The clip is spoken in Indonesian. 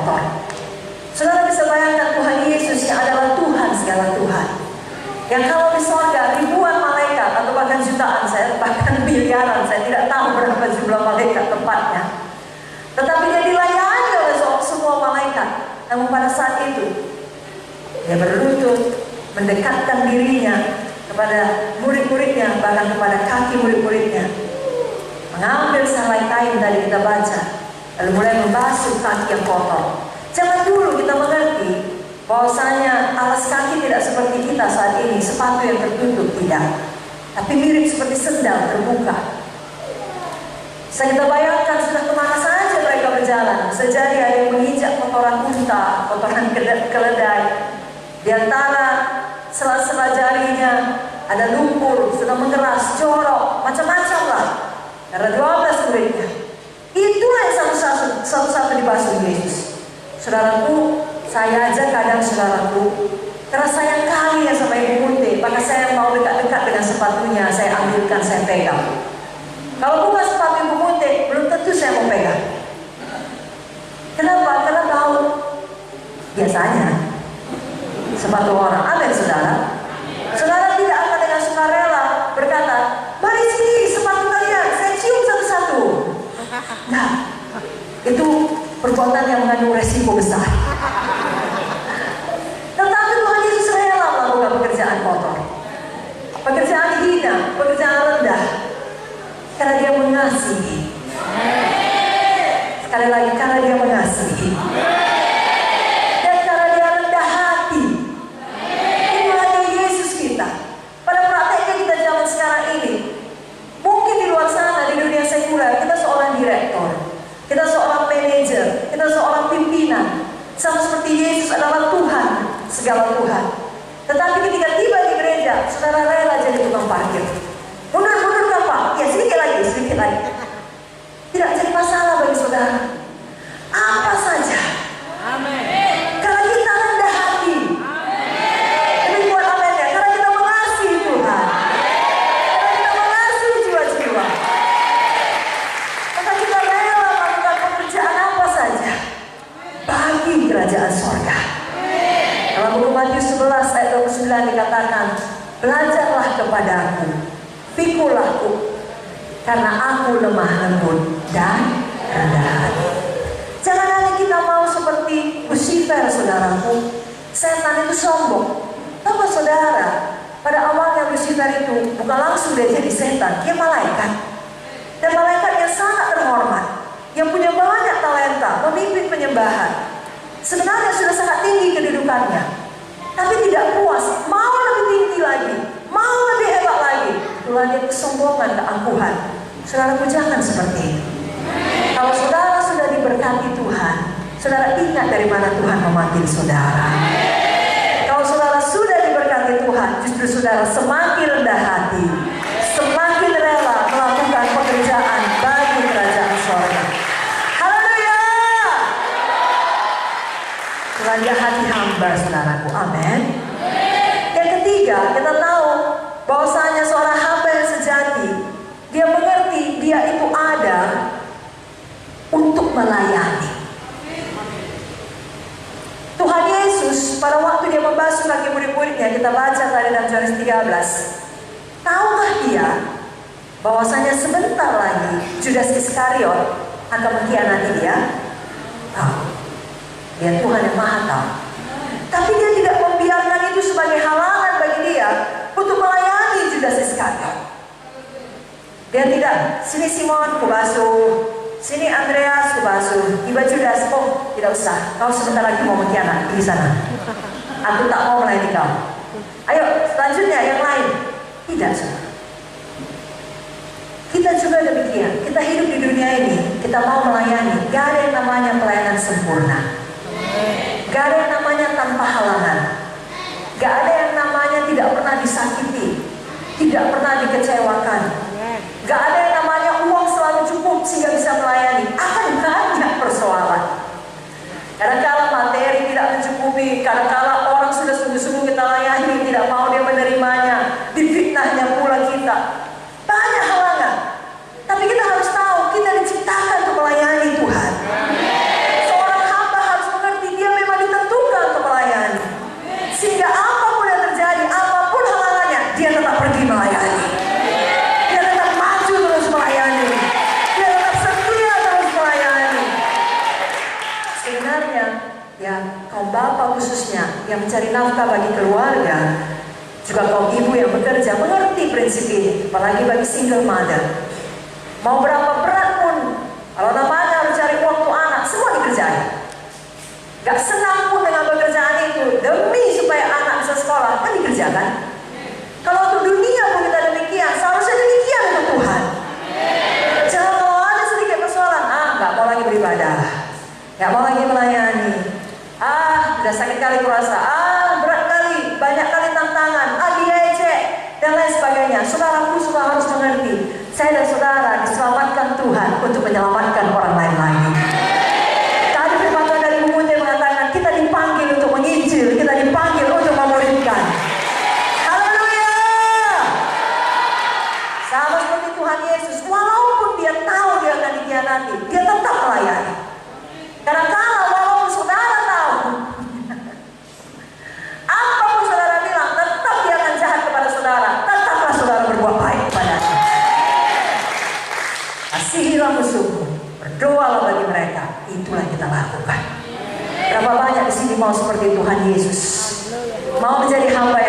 kotor. Saudara bisa bayangkan Tuhan Yesus yang adalah Tuhan segala Tuhan, yang kalau di sorga ribuan malaikat atau bahkan jutaan, saya bahkan miliaran, saya tidak tahu berapa jumlah malaikat tepatnya, tetapi dia dilayani oleh semua malaikat. Namun pada saat itu dia berlutut, mendekatkan dirinya kepada murid-muridnya, bahkan kepada kaki murid-muridnya, mengambil sehelai kain tadi kita baca, lalu mulai membasuh kaki yang kotor. Jangan dulu kita mengerti bahwasanya alas kaki tidak seperti kita saat ini, sepatu yang tertutup, tidak, tapi mirip seperti sendal terbuka. Saya kita bayangkan sudah kemana saja mereka berjalan. Bisa jadi ada yang menginjak kotoran unta, kotoran keledai. Di antara sela-sela jarinya ada lumpur, sedang mengeras, jorok, macam-macam lah. Karena 12 muridnya. Itulah yang satu-satu dibasuh Yesus. Saudaraku, saya aja kadang saudaraku, karena sayang kali ya sama Ibu Munte, maka saya mau dekat-dekat dengan sepatunya, saya ambilkan, saya pegang. Kalau bukan sepatu Ibu Munte, belum tentu saya mau pegang. Kenapa? Karena bau. Biasanya sepatu orang. Amin, saudara. Saudara tidak akan dengan sukarela berkata, mari sini sepatu kalian, saya cium satu-satu. Nah, itu perbuatan yang mengandung resiko besar. Tetapi Tuhan Yesus rela melakukan pekerjaan kotor, pekerjaan hina, pekerjaan rendah, karena dia mengasihi. Sekali lagi, karena dia mengasihi. Dan karena dia rendah hati. Inilah Yesus kita. Pada prakteknya kita zaman sekarang ini, mungkin di luar sana, di dunia sekuler, kita seorang direktur, kita seorang manajer, kita seorang pimpinan, sama seperti Yesus adalah Tuhan, segala Tuhan. Tetapi ketika tiba di gereja, saudara rela jadi tukang parkir. Mundur kan Pak? Ya sedikit lagi. Tidak jadi masalah bagi saudara. Apa saja. Amin. Karena kita rendah hati. Amin. Ini buat amin ya. Karena kita mengasihi Tuhan. Karena kita mengasihi jiwa-jiwa. Maka kita rela melakukan pekerjaan apa saja bagi kerajaan sorga. Dalam buku Matius 11 ayat 29 dikatakan, belajarlah kepadaku, pikulah karena aku lemah lembut dan rendah hati. Jangan hanya kita mau seperti Lucifer, saudaraku. Setan itu sombong. Tahu saudara, pada awalnya Lucifer itu bukan langsung dia jadi setan, dia malaikat. Dan malaikat yang sangat terhormat, yang punya banyak talenta, memimpin penyembahan. Sebenarnya sudah sangat tinggi kedudukannya, tapi tidak puas, mau lebih tinggi lagi, mau lebih hebat lagi. Itulah dia kesombongan, keangkuhan. Saudara, jangan seperti itu. Kalau saudara sudah diberkati Tuhan, saudara ingat dari mana Tuhan memanggil saudara. Kalau saudara sudah diberkati Tuhan, justru saudara semakin rendah hati, semakin rela melakukan pekerjaan bagi kerajaan sorga. Haleluya. Rendah hati hamba, saudaraku. Amin. Yang ketiga, kita tahu bahwasanya seorang hamba yang sejati, dia mengerti dia itu ada untuk melayani. Tuhan Yesus pada waktu dia membasuh kaki murid-muridnya, kita baca tadi dalam Yohanes 13. Tahukah dia bahwasanya sebentar lagi Judas Iskariot akan mengkhianati dia? Tahu. Dia Tuhan yang Maha tahu. Tapi dia tidak membiarkan itu sebagai halangan bagi dia untuk melayani Judas Iskariot. Dia tidak, sini Simon kubasuh, sini Andreas kubasuh, tiba Judas, oh tidak usah, kau sebentar lagi mau mengkhianat di sana. Aku tak mau melayani kau. Ayo selanjutnya yang lain. Tidak, saudara. Kita juga demikian. Kita hidup di dunia ini, kita mau melayani. Gak ada yang namanya pelayanan sempurna. Gak ada yang namanya tanpa halangan. Gak ada yang namanya tidak pernah disakiti, tidak pernah dikecewakan. Gak ada yang namanya uang selalu cukup sehingga bisa melayani. Akan banyak persoalan. Kadang-kala materi tidak mencukupi, kadang-kala orang sudah sungguh-sungguh kita layani, tidak mau dia menerimanya, difitnahnya pula kita. Banyak halangan. Tapi kita harus tahu, kita diciptakan untuk melayani Tuhan. Seorang hamba harus sebenarnya ya kaum bapak khususnya yang mencari nafkah bagi keluarga, juga kaum ibu yang bekerja mengerti prinsip ini, apalagi bagi single mother. Mau berapa berat pun, kalau namanya harus cari uang untuk anak, semua dikerjain. Gak senang pun dengan pekerjaan itu, demi supaya anak bisa sekolah, kan dikerjakan. Kalau untuk dunia pun kita demikian, seharusnya demikian untuk Tuhan. Jangan kalau ada sedikit persoalan, gak mau lagi beribadah, gak mau lagi melayani, udah sakit kali kurasa, berat kali, banyak kali tantangan, diejek, dan lain sebagainya. Saudaraku sudah harus mengerti, saya dan saudara diselamatkan Tuhan untuk menyelamatkan orang lain lagi. Tadi firman Tuhan dari Mumunte mengatakan kita dipanggil untuk menginjil, kita dipanggil untuk memuridkan. Haleluya. Sama seperti Tuhan Yesus, walaupun dia tahu dia akan dikhianati, dia tetap melayani. Karena kalau walaupun saudara tahu apapun saudara bilang, tetap dia akan jahat kepada saudara, tetaplah saudara berbuat baik kepadanya. Kasihilah musuhmu, berdoalah bagi mereka, itulah yang kita lakukan. Berapa banyak di sini mau seperti Tuhan Yesus, mau menjadi hamba